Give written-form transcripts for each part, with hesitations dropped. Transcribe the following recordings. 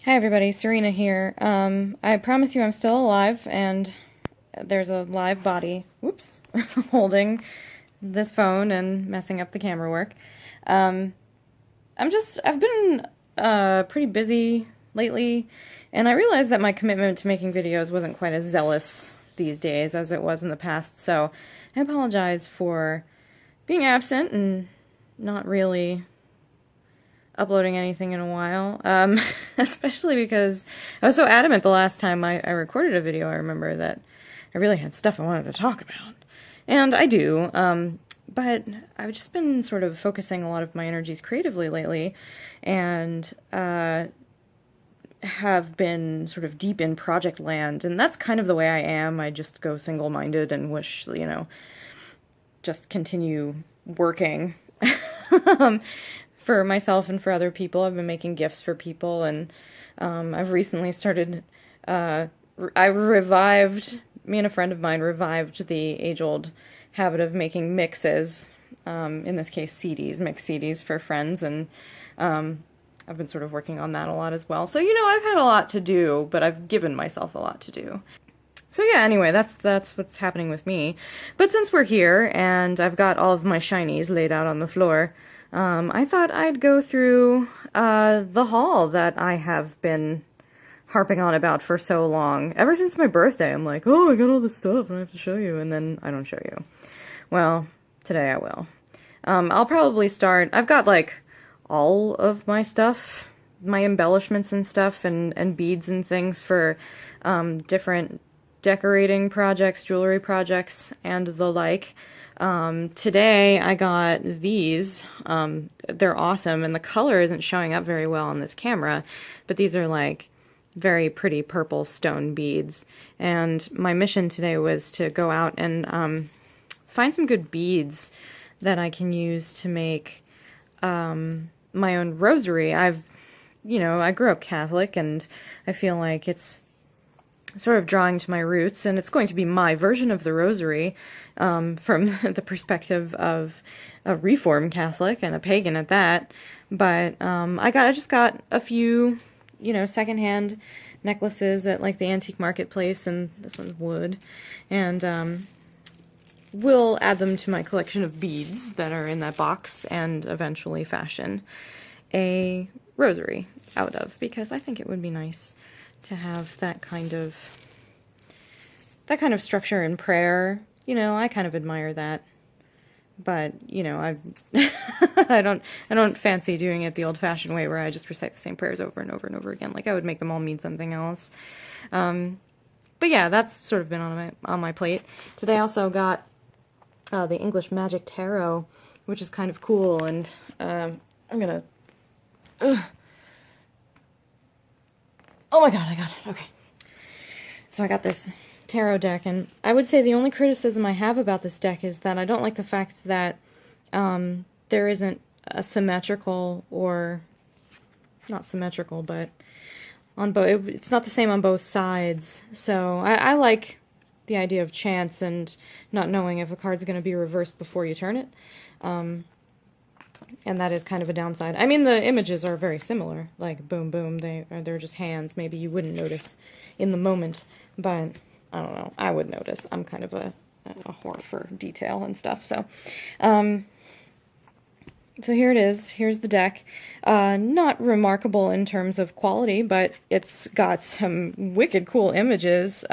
Hi everybody, Surina here. I promise you I'm still alive, and there's a live body, whoops, holding this phone and messing up the camera work. Um, I've been pretty busy lately, and I realized that my commitment to making videos wasn't quite as zealous these days as it was in the past, so I apologize for being absent and not really uploading anything in a while, especially because I was so adamant the last time I recorded a video. I remember that I really had stuff I wanted to talk about, and I do, but I've just been sort of focusing a lot of my energies creatively lately, and have been sort of deep in project land, and that's kind of the way I am. I just go single-minded and wish, just continue working. For myself and for other people. I've been making gifts for people, and I've recently started, me and a friend of mine revived the age-old habit of making mixes, in this case CDs, mixed CDs for friends, and I've been sort of working on that a lot as well. So, I've had a lot to do, but I've given myself a lot to do. So yeah, anyway, that's what's happening with me. But since we're here, and I've got all of my shinies laid out on the floor, I thought I'd go through the haul that I have been harping on about for so long. Ever since my birthday, I'm like, oh, I got all this stuff and I have to show you, and then I don't show you. Well, today I will. I'll probably start, I've got like all of my stuff, my embellishments and stuff, and beads and things for different decorating projects, jewelry projects, and the like. Today I got these. They're awesome, and the color isn't showing up very well on this camera, but these are like very pretty purple stone beads. And my mission today was to go out and find some good beads that I can use to make my own rosary. I grew up Catholic, and I feel like it's sort of drawing to my roots, and it's going to be my version of the rosary, from the perspective of a Reformed Catholic and a pagan at that. But I just got a few, secondhand necklaces at like the antique marketplace, and this one's wood, and we'll add them to my collection of beads that are in that box, and eventually fashion a rosary out of, because I think it would be nice to have that kind of structure in prayer. I kind of admire that, but I I don't fancy doing it the old-fashioned way where I just recite the same prayers over and over and over again. Like, I would make them all mean something else. But yeah, that's sort of been on my plate. Today I also got the English Magic Tarot, which is kind of cool, and I'm gonna oh my god, I got it. Okay. So I got this tarot deck, and I would say the only criticism I have about this deck is that I don't like the fact that there isn't a symmetrical, or not symmetrical, but on both. It's not the same on both sides. So I like the idea of chance and not knowing if a card's going to be reversed before you turn it. And that is kind of a downside. I mean, the images are very similar, like boom, boom. They're just hands. Maybe you wouldn't notice in the moment, but I don't know. I would notice. I'm kind of a whore for detail and stuff. So, so here it is. Here's the deck. Not remarkable in terms of quality, but it's got some wicked cool images.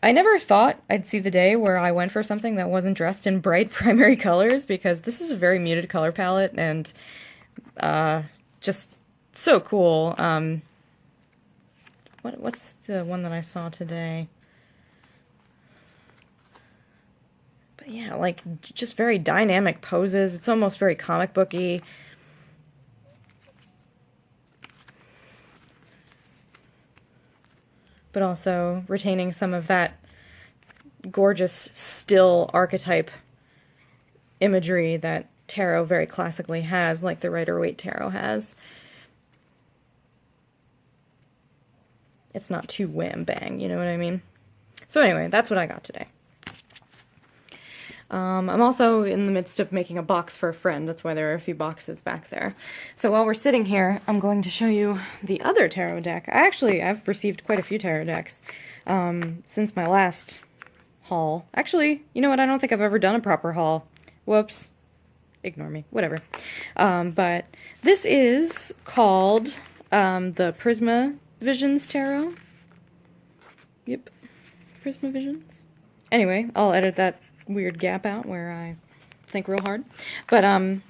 I never thought I'd see the day where I went for something that wasn't dressed in bright primary colors, because this is a very muted color palette, and just so cool. What's the one that I saw today? But yeah, like, just very dynamic poses. It's almost very comic booky. But also retaining some of that gorgeous still archetype imagery that tarot very classically has, like the Rider-Waite tarot has. It's not too wham bang, you know what I mean? So anyway, that's what I got today. I'm also in the midst of making a box for a friend. That's why there are a few boxes back there. So while we're sitting here, I'm going to show you the other tarot deck. I've received quite a few tarot decks since my last haul. Actually, you know what? I don't think I've ever done a proper haul. Whoops. Ignore me. Whatever. But this is called the Prisma Visions Tarot. Yep. Prisma Visions. Anyway, I'll edit that weird gap out where I think real hard. But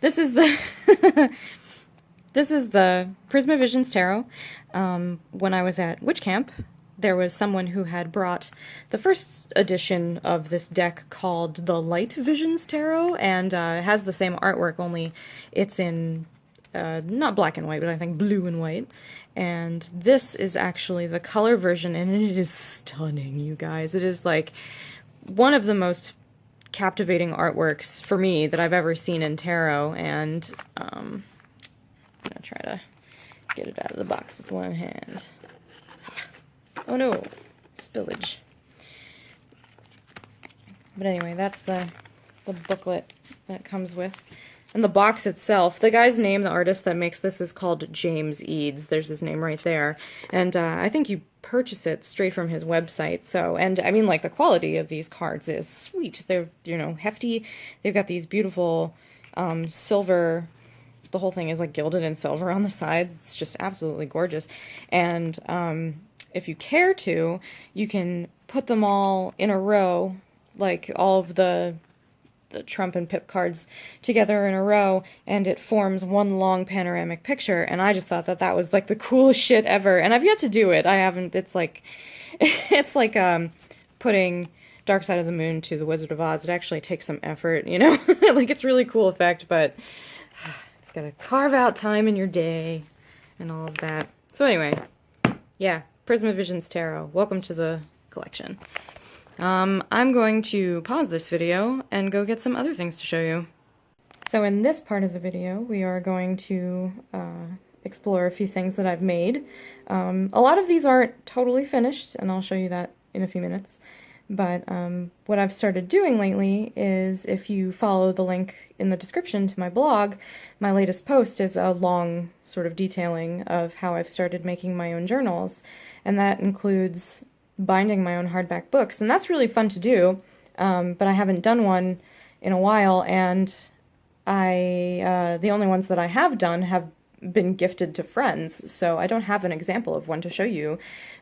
this is the this is the Prisma Visions Tarot. When I was at Witch Camp, there was someone who had brought the first edition of this deck called the Light Visions Tarot, and it has the same artwork, only it's in not black and white, but I think blue and white. And this is actually the color version, and it is stunning, you guys. It is like one of the most captivating artworks for me that I've ever seen in tarot, and I'm gonna try to get it out of the box with one hand. Oh no, spillage. But anyway, that's the booklet that comes with. And the box itself, the guy's name, the artist that makes this, is called James Eads. There's his name right there. And I think you purchase it straight from his website. So, and I mean, like, the quality of these cards is sweet. They're, you know, hefty. They've got these beautiful silver, the whole thing is like gilded in silver on the sides. It's just absolutely gorgeous. And if you care to, you can put them all in a row, like all of the Trump and Pip cards together in a row, and it forms one long panoramic picture. And I just thought that that was like the coolest shit ever. And I've yet to do it. I haven't. It's like putting Dark Side of the Moon to the Wizard of Oz. It actually takes some effort, you know. Like, it's really cool effect, but gotta carve out time in your day and all of that. So anyway, yeah, Prisma Visions Tarot. Welcome to the collection. I'm going to pause this video and go get some other things to show you. So in this part of the video, we are going to explore a few things that I've made. A lot of these aren't totally finished, and I'll show you that in a few minutes. But what I've started doing lately is, if you follow the link in the description to my blog, my latest post is a long sort of detailing of how I've started making my own journals, and that includes binding my own hardback books, and that's really fun to do, but I haven't done one in a while, and the only ones that I have done have been gifted to friends, so I don't have an example of one to show you,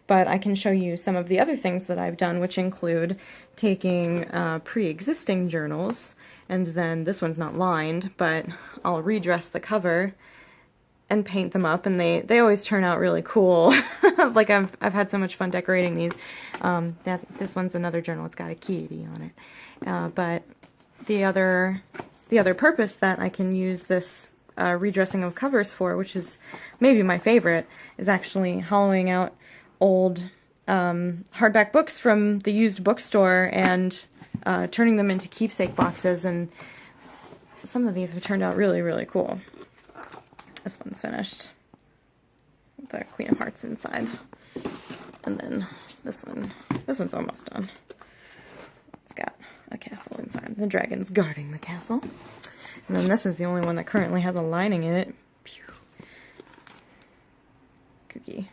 but I can show you some of the other things that I've done, which include taking pre-existing journals, and then this one's not lined, but I'll redress the cover and paint them up, and they always turn out really cool. Like, I've had so much fun decorating these. This one's another journal. It's got a kitty on it. But the other purpose that I can use this redressing of covers for, which is maybe my favorite, is actually hollowing out old hardback books from the used bookstore and turning them into keepsake boxes. And some of these have turned out really, really cool. This one's finished. The Queen of Hearts inside. And then this one's almost done. It's got a castle inside. The dragon's guarding the castle. And then this is the only one that currently has a lining in it. Pew. Kooky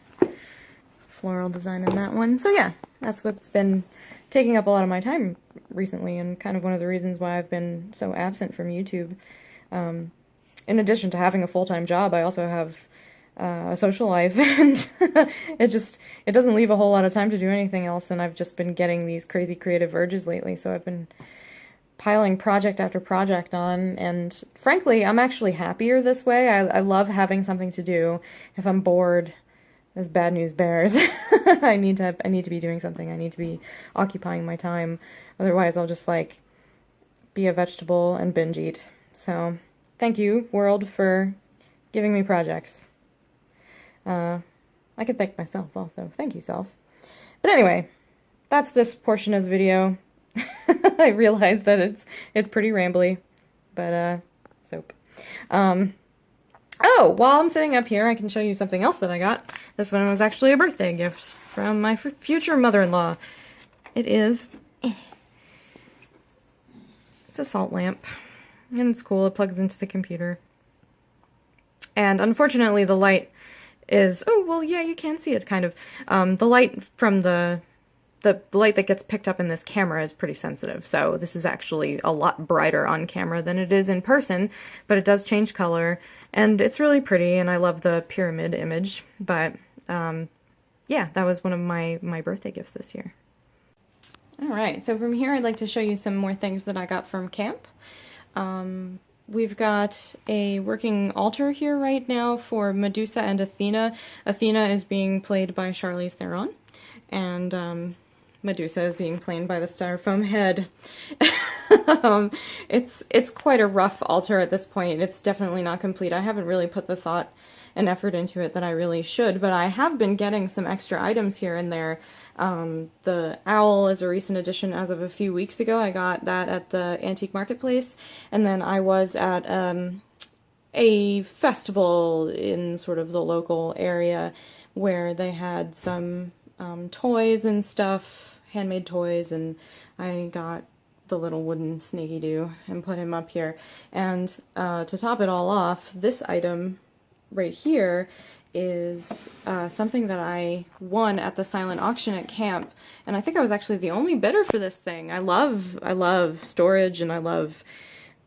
floral design in that one. So yeah, that's what's been taking up a lot of my time recently, and kind of one of the reasons why I've been so absent from YouTube. In addition to having a full-time job, I also have a social life, and it doesn't leave a whole lot of time to do anything else, and I've just been getting these crazy creative urges lately, so I've been piling project after project on, and frankly, I'm actually happier this way. I love having something to do. If I'm bored, as bad news bears, I need to be doing something. I need to be occupying my time. Otherwise, I'll just, like, be a vegetable and binge eat. So thank you, world, for giving me projects. I could thank myself also. Thank you, self. But anyway, that's this portion of the video. I realize that it's pretty rambly, but soap. Oh, while I'm sitting up here, I can show you something else that I got. This one was actually a birthday gift from my future mother-in-law. It is a salt lamp, and it's cool. It plugs into the computer. And unfortunately the light is, oh, well, yeah, you can see it kind of. The light from the light that gets picked up in this camera is pretty sensitive, so this is actually a lot brighter on camera than it is in person, but it does change color, and it's really pretty, and I love the pyramid image, but yeah, that was one of my birthday gifts this year. Alright, so from here I'd like to show you some more things that I got from camp. We've got a working altar here right now for Medusa and Athena. Athena is being played by Charlize Theron, and Medusa is being played by the styrofoam head. It's quite a rough altar at this point. It's definitely not complete. I haven't really put the thought and effort into it that I really should, but I have been getting some extra items here and there. The owl is a recent addition as of a few weeks ago. I got that at the Antique Marketplace, and then I was at a festival in sort of the local area where they had some toys and stuff, handmade toys, and I got the little wooden Snaky-Doo and put him up here. And to top it all off, this item right here is something that I won at the silent auction at camp, and I think I was actually the only bidder for this thing. I love storage, and I love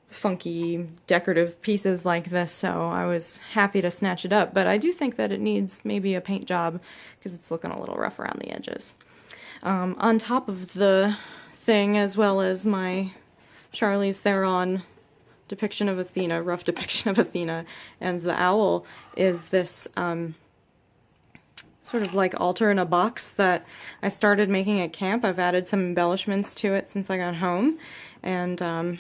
funky decorative pieces like this, so I was happy to snatch it up, but I do think that it needs maybe a paint job because it's looking a little rough around the edges. On top of the thing, as well as my Charlize Theron depiction of Athena, rough depiction of Athena, and the owl, is this sort of like altar in a box that I started making at camp. I've added some embellishments to it since I got home, and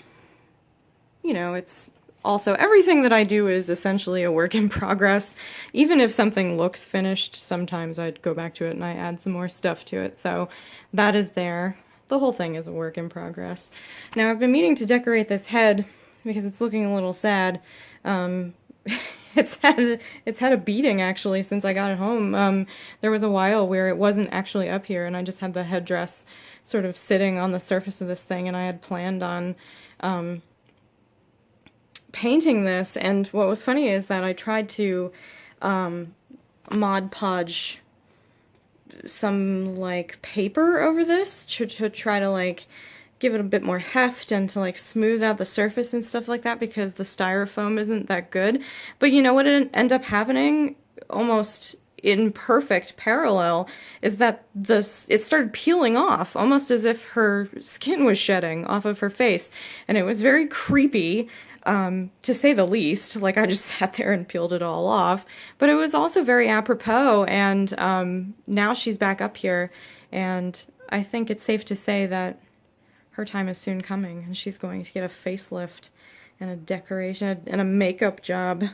you know, it's also, everything that I do is essentially a work in progress. Even if something looks finished, sometimes I'd go back to it and I add some more stuff to it, so that is there. The whole thing is a work in progress. Now, I've been meaning to decorate this head because it's looking a little sad. It's had a beating, actually, since I got it home. There was a while where it wasn't actually up here, and I just had the headdress sort of sitting on the surface of this thing, and I had planned on painting this, and what was funny is that I tried to Mod Podge some, like, paper over this to try to, like, give it a bit more heft and to, like, smooth out the surface and stuff like that, because the styrofoam isn't that good. But you know what ended up happening, almost in perfect parallel, is that it started peeling off, almost as if her skin was shedding off of her face, and it was very creepy, to say the least. Like, I just sat there and peeled it all off, but it was also very apropos, and now she's back up here, and I think it's safe to say that her time is soon coming, and she's going to get a facelift and a decoration and a makeup job.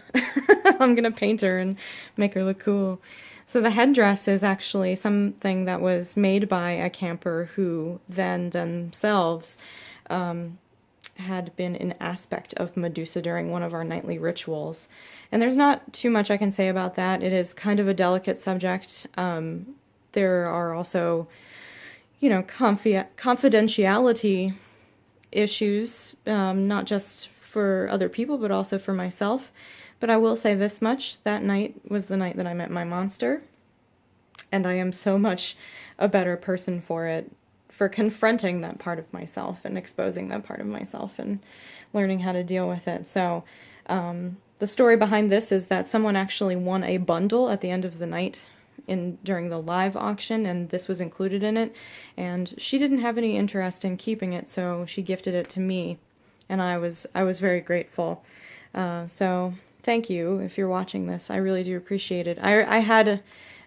I'm gonna paint her and make her look cool. So the headdress is actually something that was made by a camper who then themselves had been an aspect of Medusa during one of our nightly rituals. And there's not too much I can say about that. It is kind of a delicate subject. There are also, you know, confidentiality issues, not just for other people, but also for myself. But I will say this much: that night was the night that I met my monster, and I am so much a better person for it, for confronting that part of myself and exposing that part of myself and learning how to deal with it. So the story behind this is that someone actually won a bundle at the end of the night during the live auction, and this was included in it, and she didn't have any interest in keeping it, so she gifted it to me, and I was very grateful. So thank you if you're watching this. I really do appreciate it. I had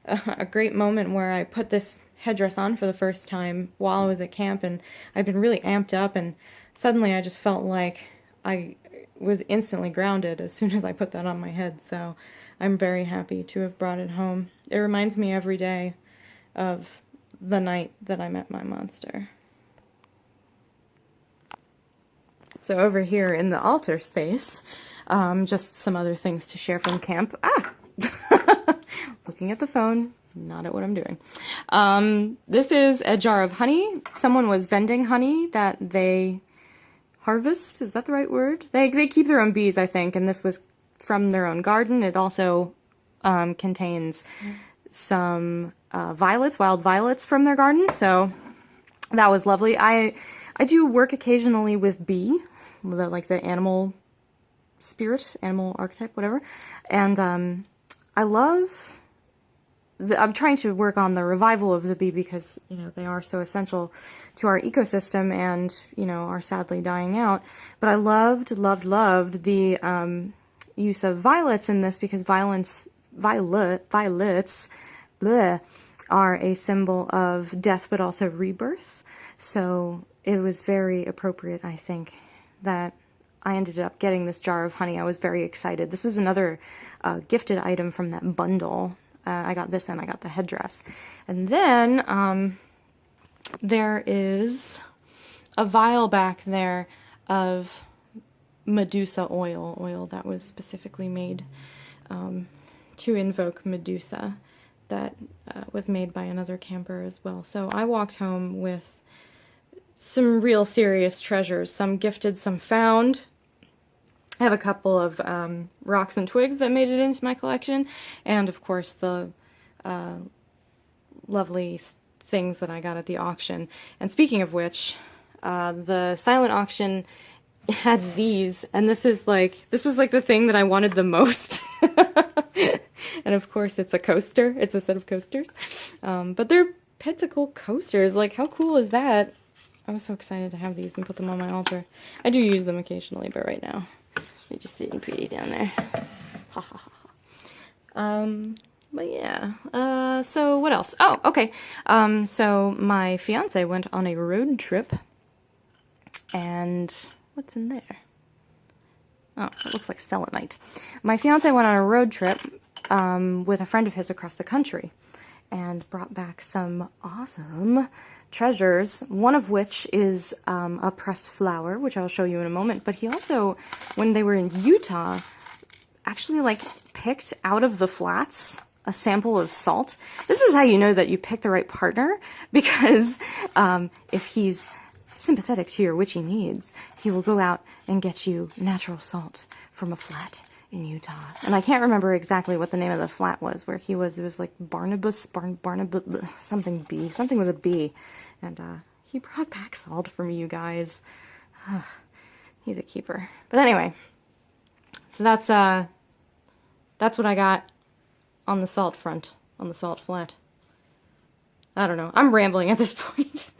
a great moment where I put this headdress on for the first time while I was at camp, and I'd been really amped up, and suddenly I just felt like I was instantly grounded as soon as I put that on my head, so I'm very happy to have brought it home. It reminds me every day of the night that I met my monster. So over here in the altar space, just some other things to share from camp. Looking at the phone, not at what I'm doing. This is a jar of honey. Someone was vending honey that they harvest. Is that the right word? They keep their own bees, I think, and this was from their own garden. It also contains some violets, wild violets from their garden, so that was lovely. I do work occasionally with bee, like the animal spirit, animal archetype, whatever, and I love... I'm trying to work on the revival of the bee because, you know, they are so essential to our ecosystem and, you know, are sadly dying out. But I loved the use of violets in this because violets bleh, are a symbol of death but also rebirth. So it was very appropriate, I think, that I ended up getting this jar of honey. I was very excited. This was another gifted item from that bundle. I got this and I got the headdress. And then there is a vial back there of Medusa oil that was specifically made to invoke Medusa, that was made by another camper as well. So I walked home with some real serious treasures, some gifted, some found. I have a couple of rocks and twigs that made it into my collection, and of course the lovely things that I got at the auction. And speaking of which, the silent auction had these, and this was like the thing that I wanted the most. And of course it's a coaster, it's a set of coasters, but they're pentacle coasters. Like, how cool is that? I was so excited to have these and put them on my altar. I do use them occasionally, but right now they're just sitting pretty down there. Ha ha ha. But yeah, so what else? Oh, okay. So my fiance went on a road trip, and what's in there? Oh, it looks like selenite. My fiance went on a road trip with a friend of his across the country and brought back some awesome treasures, one of which is a pressed flower, which I'll show you in a moment. But he also, when they were in Utah, actually like picked out of the flats a sample of salt. This is how you know that you picked the right partner, because if he's sympathetic to your witchy needs, he will go out and get you natural salt from a flat in Utah. And I can't remember exactly what the name of the flat was where he was. It was like Barnabas, something with a B. And he brought back salt for me, you guys. He's a keeper. But anyway, so that's what I got on the salt front, on the salt flat. I don't know. I'm rambling at this point.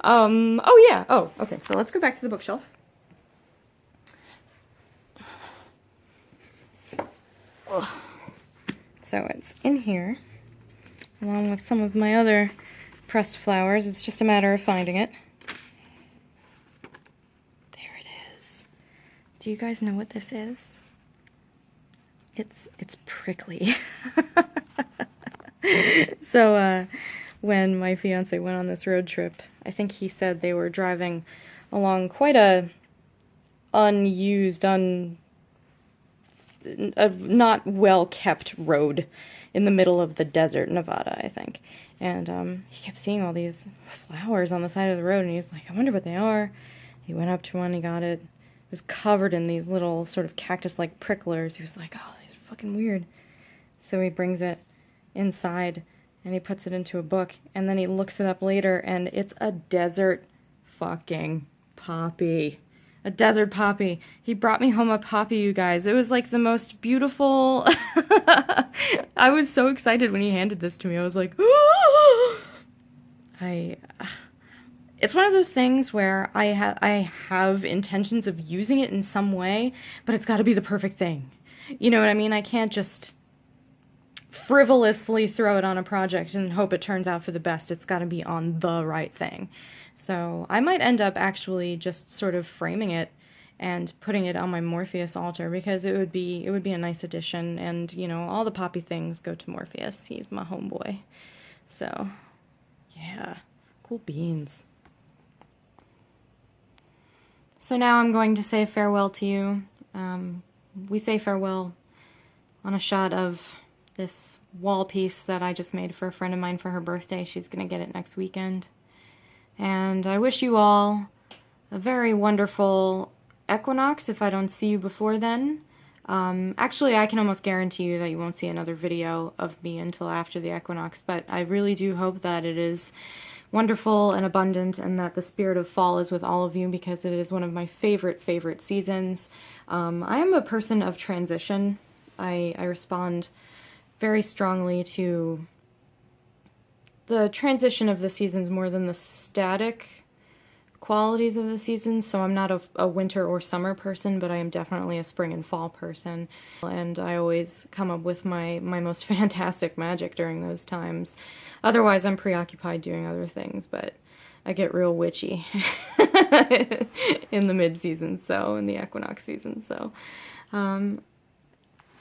Oh yeah. Oh, okay. So let's go back to the bookshelf. Ugh. So it's in here, along with some of my other pressed flowers. It's just a matter of finding it. There it is. Do you guys know what this is? It's prickly. So, when my fiance went on this road trip, I think he said they were driving along quite a unused, not well-kept road in the middle of the desert, Nevada, I think. And he kept seeing all these flowers on the side of the road, and he's like, I wonder what they are. He went up to one, he got it. It was covered in these little sort of cactus-like pricklers. He was like, oh, these are fucking weird. So he brings it inside, and he puts it into a book, and then he looks it up later, and it's a desert fucking poppy. A desert poppy. He brought me home a poppy, you guys. It was like the most beautiful... I was so excited when he handed this to me. I was like, it's one of those things where I have intentions of using it in some way, but it's got to be the perfect thing. You know what I mean? I can't just frivolously throw it on a project and hope it turns out for the best. It's got to be on the right thing. So I might end up actually just sort of framing it and putting it on my Morpheus altar, because it would be a nice addition, and you know, all the poppy things go to Morpheus. He's my homeboy. So yeah, cool beans. So now I'm going to say farewell to you. We say farewell on a shot of this wall piece that I just made for a friend of mine for her birthday. She's gonna get it next weekend. And I wish you all a very wonderful equinox if I don't see you before then. Actually, I can almost guarantee you that you won't see another video of me until after the equinox, but I really do hope that it is wonderful and abundant and that the spirit of fall is with all of you because it is one of my favorite seasons. I am a person of transition. I respond very strongly to the transition of the seasons more than the static qualities of the seasons, so I'm not a winter or summer person, but I am definitely a spring and fall person, and I always come up with my most fantastic magic during those times. Otherwise, I'm preoccupied doing other things, but I get real witchy in the mid-season, so, in the equinox season, so,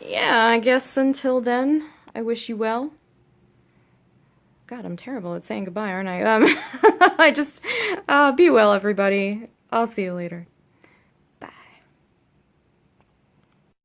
yeah, I guess until then, I wish you well. God, I'm terrible at saying goodbye, aren't I? I just, be well, everybody. I'll see you later.